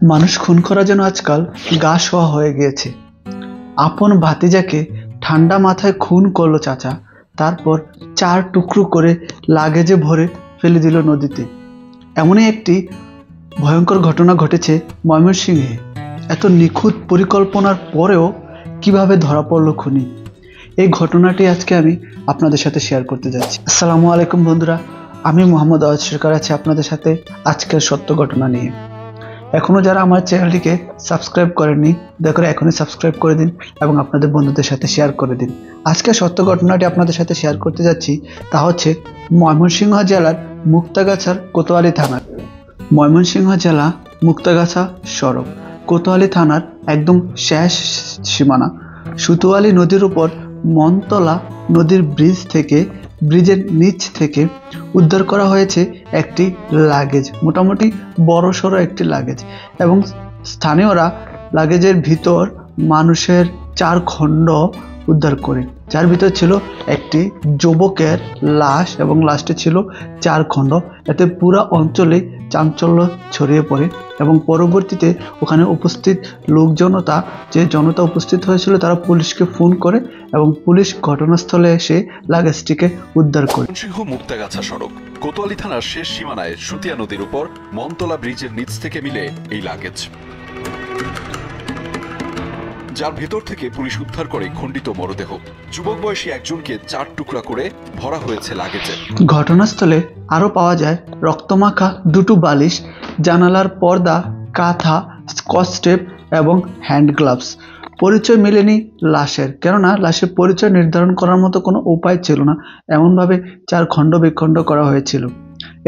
মানুষ খুন করা যেন আজকাল গা শোয়া হয়ে গিয়েছে। আপন ভাতিজাকে ঠান্ডা মাথায় খুন করলো চাচা, তারপর 4 টুকরো করে লাগেজে ভরে ফেলে দিল নদীতে। এমনই একটি ভয়ঙ্কর ঘটনা ঘটেছে ময়মনসিংহে। এত নিখুঁত পরিকল্পনার পরেও কিভাবে ধরা পড়লো খুনি, এই ঘটনাটি আজকে আমি আপনাদের সাথে শেয়ার করতে যাচ্ছি। আসসালামু আলাইকুম বন্ধুরা, আমি মোহাম্মদ আওয়াজ সরকার আছি আপনাদের সাথে আজকের সত্য ঘটনা নিয়ে। এখনও যারা আমার চ্যানেলটিকে সাবস্ক্রাইব করেননি, দয়া করে এখনই সাবস্ক্রাইব করে দিন এবং আপনাদের বন্ধুদের সাথে শেয়ার করে দিন। আজকের সত্য ঘটনাটি আপনাদের সাথে শেয়ার করতে যাচ্ছি, তা হচ্ছে ময়মনসিংহ জেলার মুক্তাগাছার কোতোয়ালি থানার। ময়মনসিংহ জেলা মুক্তাগাছা সড়ক কোতোয়ালি থানার একদম শেষ সীমানা সুতোয়ালি নদীর উপর মনতলা নদীর ব্রিজের নিচ থেকে উদ্ধার করা হয়েছে একটি লাগেজ, মোটামুটি বড়সড় একটি লাগেজ, এবং স্থানীয়রা লাগেজের ভিতর মানুষের 4 খণ্ড উদ্ধার করে, যার ভিতর ছিল একটি যুবকের লাশ এবং লাশটি ছিল 4 খণ্ড। এতে পুরো অঞ্চলে চাঞ্চল্য ছড়িয়ে পড়ে এবং পরবর্তীতে ওখানে উপস্থিত যে জনতা উপস্থিত হয়েছিল তারা পুলিশকে ফোন করে এবং পুলিশ ঘটনাস্থলে এসে লাগেজটিকে উদ্ধার করে। ময়মনসিংহ মুক্তাগাছা সড়ক কোতোয়ালি থানার শেষ সীমানায় সুতিয়া নদীর উপর মনতলা ব্রিজের নিচ থেকে মিলে এই লাগেজ, যার ভেতর থেকে পুলিশ উদ্ধার করে খণ্ডিত মরদেহ। যুবক বয়সী একজনকে 4 টুকরা করে ভরা হয়েছে লাগেজে। ঘটনাস্থলে আরও পাওয়া যায় রক্তমাখা 2টো বালিশ, জানালার পর্দা, কাঁথা, স্কচটেপ এবং হ্যান্ড গ্লাভস। পরিচয় মেলেনি লাশের, কেননা লাশের পরিচয় নির্ধারণ করার মতো কোনো উপায় ছিল না, এমনভাবে 4 খণ্ড বিখণ্ড করা হয়েছিল।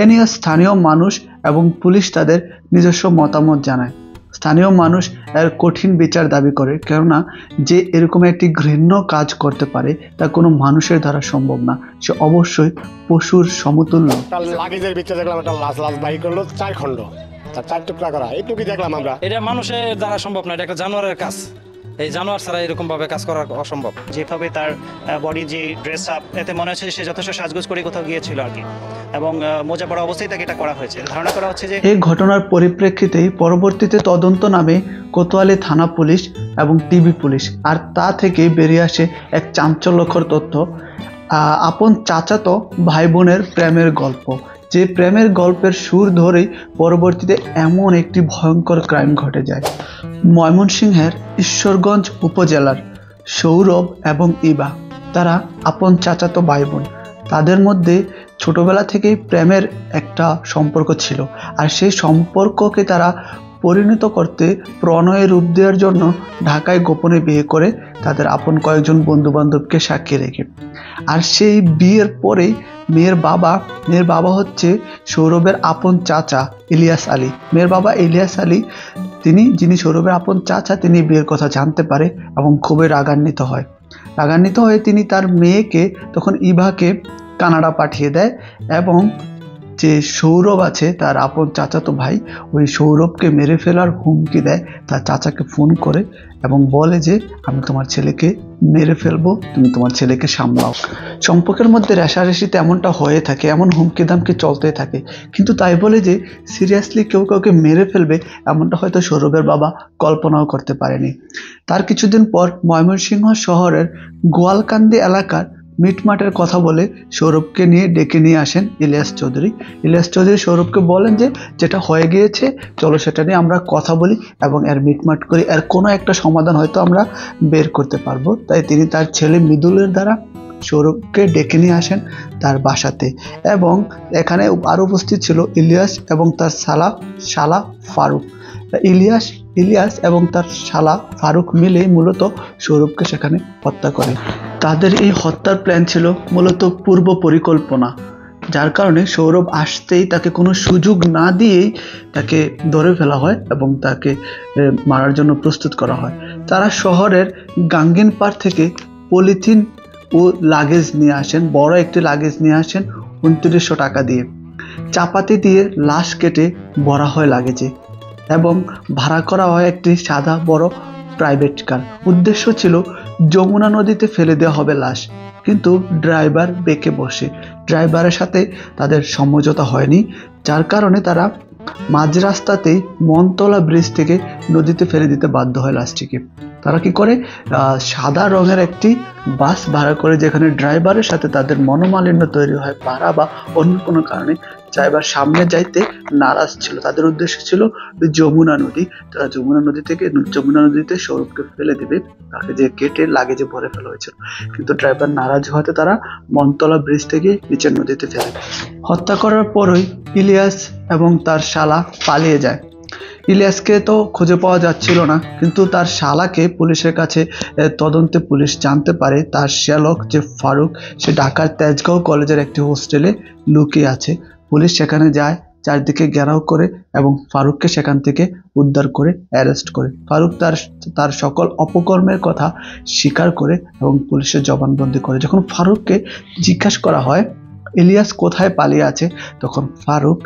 এ নিয়ে স্থানীয় মানুষ এবং পুলিশ তাদের নিজস্ব মতামত জানায়। স্থানীয় মানুষ এর কঠিন বিচার দাবি করে, কেননা যে এরকম একটি ঘৃণ্য কাজ করতে পারে তা কোনো মানুষের দ্বারা সম্ভব না, সে অবশ্যই পশুর সমতুল্য। লাগেজের ভিতরে দেখলাম একটা লাশ বাই করলো 4 খণ্ড, 4 টুকরা করা, এইটুকুই দেখলাম আমরা। এটা মানুষের দ্বারা সম্ভব না, এটা একটা জানোয়ারের কাজ। এই জানোয়ার ছাড়া এরকম ভাবে কাজ করা অসম্ভব। যেভাবে তার বডি যে ড্রেস আপ, এতে মনে হচ্ছে সে যথেষ্ট সাজগোজ করে কোথাও গিয়েছিল আর কি, এবং মোজা পড়া অবস্থায় তাকে এটা করা হয়েছে। ধারণা করা হচ্ছে যে এই ঘটনার পরিপ্রেক্ষিতেই পরবর্তীতে তদন্ত নামে কোতোয়ালি থানা পুলিশ এবং টিবি পুলিশ, আর তা থেকে বেরিয়ে আসে এক চাঞ্চল্যকর তথ্য। আপন চাচাতো ভাই বোনের প্রেমের গল্প, যে প্রেমের গল্পের সুর ধরেই পরবর্তীতে এমন একটি ভয়ঙ্কর ক্রাইম ঘটে যায়। ময়মনসিংহের ঈশ্বরগঞ্জ উপজেলার সৌরভ এবং ইবা, তারা আপন চাচাতো ভাই বোন। তাদের মধ্যে ছোটবেলা থেকেই প্রেমের একটা সম্পর্ক ছিল, আর সেই সম্পর্ককে তারা পরিণত করতে প্রণয়ের রূপ দেওয়ার জন্য ঢাকায় গোপনে বিয়ে করে তাদের আপন কয়েকজন বন্ধু বান্ধবকে সাক্ষী রেখে। আর সেই বিয়ের পরেই মেয়ের বাবা হচ্ছে সৌরভের আপন চাচা ইলিয়াস আলী। মেয়ের বাবা ইলিয়াস আলী, যিনি সৌরভের আপন চাচা, তিনি বিয়ের কথা জানতে পারে এবং খুবই রাগান্বিত হয়ে তিনি তার মেয়েকে তখন ইভাকে কানাডা পাঠিয়ে দেয়, এবং যে সৌরভ আছে তার আপন চাচাতো ভাই, ওই সৌরভকে মেরে ফেলার হুমকি দেয় তার চাচাকে ফোন করে এবং বলে যে আমি তোমার ছেলেকে মেরে ফেলবো, তুমি তোমার ছেলেকে সামলাও। সম্পর্কের মধ্যে রেষারেষিতে এমনটা হয়ে থাকে, এমন হুমকি দামকি চলতে থাকে, কিন্তু তাই বলে যে সিরিয়াসলি কেউ কাউকে মেরে ফেলবে এমনটা হয়তো সৌরভের বাবা কল্পনাও করতে পারেনি। তার কিছুদিন পর ময়মনসিংহ শহরের গোয়ালকান্দি এলাকার মিটমাটের কথা বলে সৌরভকে ডেকে নিয়ে আসেন ইলিয়াস চৌধুরী সৌরভকে বলেন যে যেটা হয়ে গিয়েছে, চলো সেটা নিয়ে আমরা কথা বলি এবং এর মিটমাট করি, এর কোনো একটা সমাধান হয়তো আমরা বের করতে পারবো। তাই তিনি তার ছেলে মৃদুলের দ্বারা সৌরভকে ডেকে নিয়ে আসেন তার বাসাতে, এবং এখানে আরও উপস্থিত ছিল ইলিয়াস এবং তার শালা ফারুক। ইলিয়াস এবং তার শালা ফারুক মিলে মূলত সৌরভকে সেখানে হত্যা করে। তাদের এই হত্যার প্ল্যান ছিল মূলত পূর্ব পরিকল্পনা, যার কারণে সৌরভ আসতেই তাকে কোনো সুযোগ না দিয়েই তাকে ধরে ফেলা হয় এবং তাকে মারার জন্য প্রস্তুত করা হয়। তারা শহরের গাঙ্গিন পাড় থেকে পলিথিন ও লাগেজ নিয়ে আসেন, বড় একটি লাগেজ নিয়ে আসেন 2900 টাকা দিয়ে। চাপাতি দিয়ে লাশ কেটে ভরা হয় লাগেজে এবং ভাড়া করা হয় একটি সাদা বড় প্রাইভেট কার। উদ্দেশ্য ছিল যমুনা নদীতে ফেলে দেওয়া হবে লাশ, কিন্তু ড্রাইভার বেঁকে বসে, ড্রাইভারের সাথে তাদের সমঝোতা হয়নি, যার কারণে তারা মাঝ রাস্তাতেই মনতলা ব্রিজ থেকে নদীতে ফেলে দিতে বাধ্য হয় লাশটিকে। তারা কি করে, সাদা রঙের একটি বাস ভাড়া করে, যেখানে ড্রাইভারের সাথে তাদের মনোমালিন্য তৈরি হয় পাড়া বা অন্য কোনো কারণে। ড্রাইভার সামনে যাইতে নারাজ ছিল, তাদের উদ্দেশ্য ছিল যমুনা নদী। তারা যমুনা নদীতে সৌরভকে ফেলে দেবে, তাকে যে কেটে লাগেজে ভরে ফেলা হয়েছিল। কিন্তু ড্রাইভার নারাজ হতে তারা মনতলা ব্রিজ থেকে নিচের নদীতে ফেলে। হত্যা করার পরই ইলিয়াস এবং তার শালা পালিয়ে যায়। ইলিয়াসকে তো খুঁজে পাওয়া যাচ্ছিল না, কিন্তু তার শালাকে পুলিশের কাছে তদন্তে পুলিশ জানতে পারে তার শ্যালক যে ফারুক, সে ঢাকার তেজগাঁও কলেজের একটি হোস্টেলে লুকিয়ে আছে। পুলিশ সেখানে যায়, চারদিকে ঘেরাও করে এবং ফারুককে সেখান থেকে উদ্ধার করে অ্যারেস্ট করে। ফারুক তার সকল অপকর্মের কথা স্বীকার করে এবং পুলিশের জবানবন্দি করে। যখন ফারুককে জিজ্ঞাসা করা হয় ইলিয়াস কোথায় পালিয়ে আছে, তখন ফারুক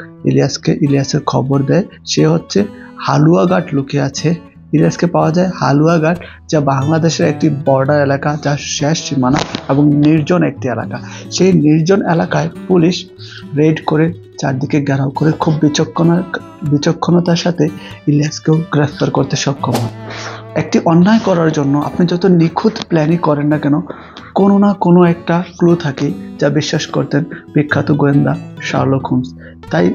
ইলিয়াসের খবর দেয় সে হচ্ছে হালুয়াঘাট লুকিয়ে আছে। ইলিয়াসকে পাওয়া যায় হালুয়াঘাট, যা বাংলাদেশের একটি বর্ডার এলাকা, যার শেষ সীমানা এবং নির্জন একটি এলাকা। সেই নির্জন এলাকায় পুলিশ রেড করে, চারদিকে ঘেরাও করে খুব বিচক্ষণতার সাথে ইলিয়াসকেও গ্রেফতার করতে সক্ষম হয়। একটি অন্যায় করার জন্য আপনি যত নিখুঁত প্ল্যানই করেন না কেন, কোনো না কোনো একটা ক্লু থাকে, যা বিশ্বাস করতেন বিখ্যাত গোয়েন্দা শার্লক হোমস। তাই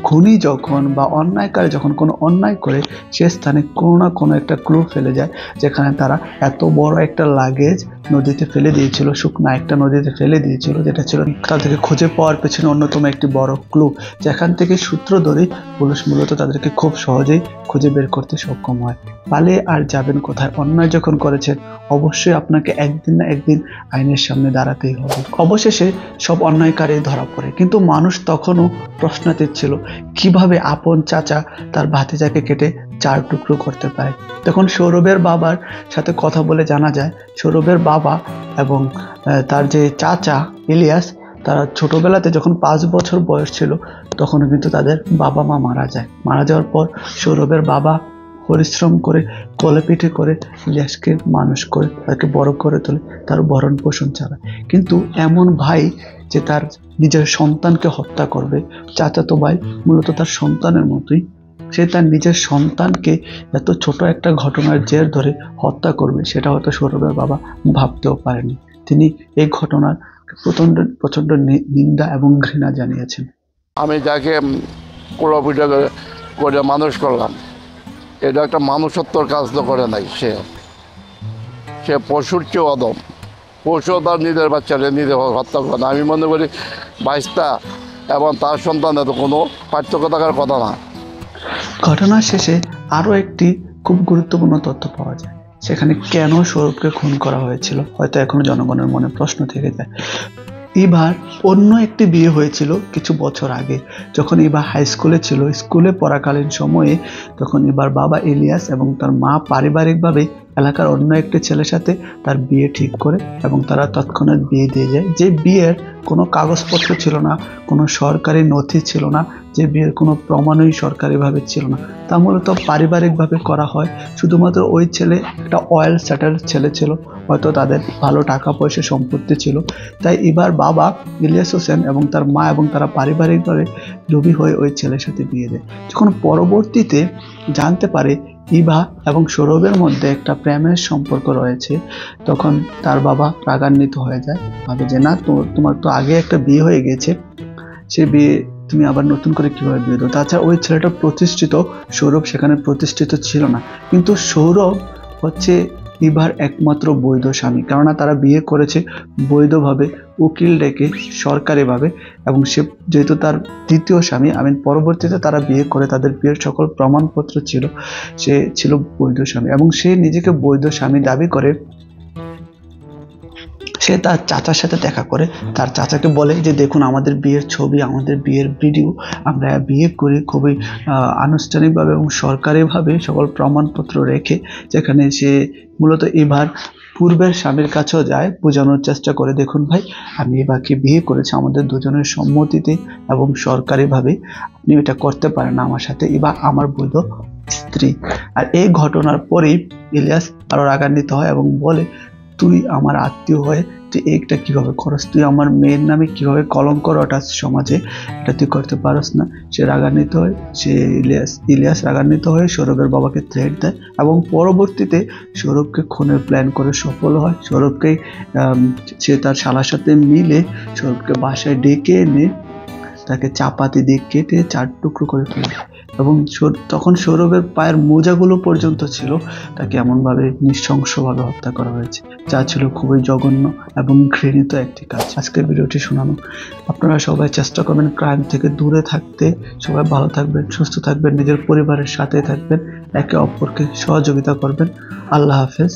খুনি যখন বা অন্যায়কারী যখন কোনো অন্যায় করে, সে স্থানে কোনো না কোনো একটা ক্লু ফেলে যায়, যেখানে তারা এত বড় একটা লাগেজ নদীতে ফেলে দিয়েছিল, শুকনা একটা নদীতে ফেলে দিয়েছিল, যেটা ছিল তাদেরকে খুঁজে পাওয়ার পেছনে অন্যতম একটি বড় ক্লু। যেখান থেকে সূত্র ধরে পুলিশ মূলত তাদেরকে খুব সহজেই খুঁজে বের করতে সক্ষম হয়। পালিয়ে আর যাবেন কোথায়? অন্যায় যখন করেছেন অবশ্যই আপনাকে একদিন না একদিন আইনের সামনে দাঁড়াতেই হবে। অবশেষে সব অন্যায়কারী ধরা পড়ে, কিন্তু মানুষ তখনও প্রশ্নাতীত ছিল কিভাবে আপন চাচা তার ভাতিজাকে কেটে 4 টুকরো করতে পারে। তখন সৌরভের বাবার সাথে কথা বলে জানা যায় সৌরভের বাবা এবং তার যে চাচা ইলিয়াস, তারা ছোটবেলাতে যখন 5 বছর বয়স ছিল তখন কিন্তু তাদের বাবা মা মারা যায়। মারা যাওয়ার পর সৌরভের বাবা পরিশ্রম করে কোলে পিঠে করে ইলিয়াসকে মানুষ করে, তাকে বড় করে তোলে, তার ভরণ পোষণ চালায়। কিন্তু এমন ভাই যে তার নিজের সন্তানকে হত্যা করবে, চাচাতো ভাই মূলত তার সন্তানের মতোই, সে তার নিজের সন্তানকে এত ছোট একটা ঘটনার জের ধরে হত্যা করবে, সেটা হয়তো সৌরভের বাবা ভাবতেও পারেনি। তিনি এই ঘটনার প্রচন্ড নিন্দা এবং ঘৃণা জানিয়েছেন। আমি যাকে কোলাপিঠা করে মানুষ করলাম, এটা একটা মানুষত্বর কাজ তো করে নাই। সে পশুর চেয়েও অদম। পশু তার নিজের বাচ্চাকে নিজে হত্যা করে না। আমি মনে করি বাইশটা এবং তার সন্তানের তো কোনো পার্থক্য থাকার কথা না। ঘটনার শেষে আরও একটি খুব গুরুত্বপূর্ণ তথ্য পাওয়া যায়, সেখানে কেন সৌরভকে খুন করা হয়েছিল হয়তো এখনো জনগণের মনে প্রশ্ন থেকে যায়। এবার অন্য একটি বিয়ে হয়েছিল কিছু বছর আগে, যখন এবার হাই স্কুলে ছিল। স্কুলে পড়াকালীন সময়ে তখন এবার বাবা ইলিয়াস এবং তার মা পারিবারিকভাবে এলাকার অন্য একটি ছেলের সাথে তার বিয়ে ঠিক করে এবং তারা তৎক্ষণাৎ বিয়ে দিয়ে যায়। যে বিয়ের কোনো কাগজপত্র ছিল না, কোনো সরকারি নথি ছিল না, যে বিয়ের কোনো প্রমাণই সরকারিভাবে ছিল না, তা মূলত পারিবারিকভাবে করা হয়। শুধুমাত্র ওই ছেলে একটা অয়েল সেটেল ছেলে ছিল, হয়তো তাদের ভালো টাকা পয়সা সম্পত্তি ছিল। তাই এবার বাবা ইলিয়াস হোসেন এবং তার মা এবং তারা পারিবারিকভাবে লোভী হয়ে ওই ছেলের সাথে বিয়ে দেয়। যখন পরবর্তীতে জানতে পারে ইভা এবং সৌরভের মধ্যে একটা প্রেমের সম্পর্ক রয়েছে, তখন তার বাবা রাগান্বিত হয়ে যায়, ভাবে যে না, তোমার তো আগে একটা বিয়ে হয়ে গেছে, সে বিয়ে তুমি আবার নতুন করে কিভাবে বিয়ে দাও? তাছাড়া ওই ছেলেটা প্রতিষ্ঠিত, সৌরভ সেখানে প্রতিষ্ঠিত ছিল না। কিন্তু সৌরভ হচ্ছে ইভার একমাত্র বৈধ স্বামী, কেননা তারা বিয়ে করেছে বৈধভাবে, উকিল ডেকে সরকারিভাবে, এবং সে যেহেতু তার দ্বিতীয় স্বামী, পরবর্তীতে তারা বিয়ে করে, তাদের বিয়ের সকল প্রমাণপত্র ছিল, সে ছিল বৈধ স্বামী এবং সে নিজেকে বৈধ স্বামী দাবি করে। সে তার চাচার সাথে দেখা করে, তার চাচাকে বলে যে দেখুন আমাদের বিয়ের ছবি, আমাদের বিয়ের ভিডিও, আমরা বিয়ে করি খুবই আনুষ্ঠানিকভাবে এবং সরকারিভাবে সকল প্রমাণপত্র রেখে, যেখানে সে মূলত এবার পূর্বের স্বামীর কাছেও যায়, বোঝানোর চেষ্টা করে দেখুন ভাই আমি এবারকে বিয়ে করেছি আমাদের দুজনের সম্মতিতে এবং সরকারিভাবে, আপনি এটা করতে পারেন না আমার সাথে, এবার আমার বৈধ স্ত্রী। আর এই ঘটনার পরেই ইলিয়াস আরো রাগান্বিত হয় এবং বলে তুই আমার আত্মীয় হয়ে তুই এইটা কিভাবে করস, তুই আমার মেয়ের নামে কিভাবে কলঙ্ক রটাস সমাজে, এটা তুই করতে পারস না। সে রাগান্বিত হয়, সে ইলিয়াস রাগান্বিত হয়ে সৌরভের বাবাকে থ্রেট দেয় এবং পরবর্তীতে সৌরভকে খুনের প্ল্যান করে সফল হয়। সৌরভকে সে তার শালার সাথে মিলে সৌরভকে বাসায় ডেকে এনে তাকে চাপাতি দিয়ে কেটে 4 টুকরো করে ফেলে এবং তখন সৌরভের পায়ের মোজাগুলো পর্যন্ত ছিল। তাকে এমনভাবে নৃশংসভাবে হত্যা করা হয়েছে, যা ছিল খুবই জঘন্য এবং ঘৃণিত একটি কাজ। আজকের ভিডিওটি শোনানো, আপনারা সবাই চেষ্টা করবেন ক্রাইম থেকে দূরে থাকতে। সবাই ভালো থাকবেন, সুস্থ থাকবেন, নিজের পরিবারের সাথে থাকবেন, একে অপরকে সহযোগিতা করবেন। আল্লাহ হাফেজ।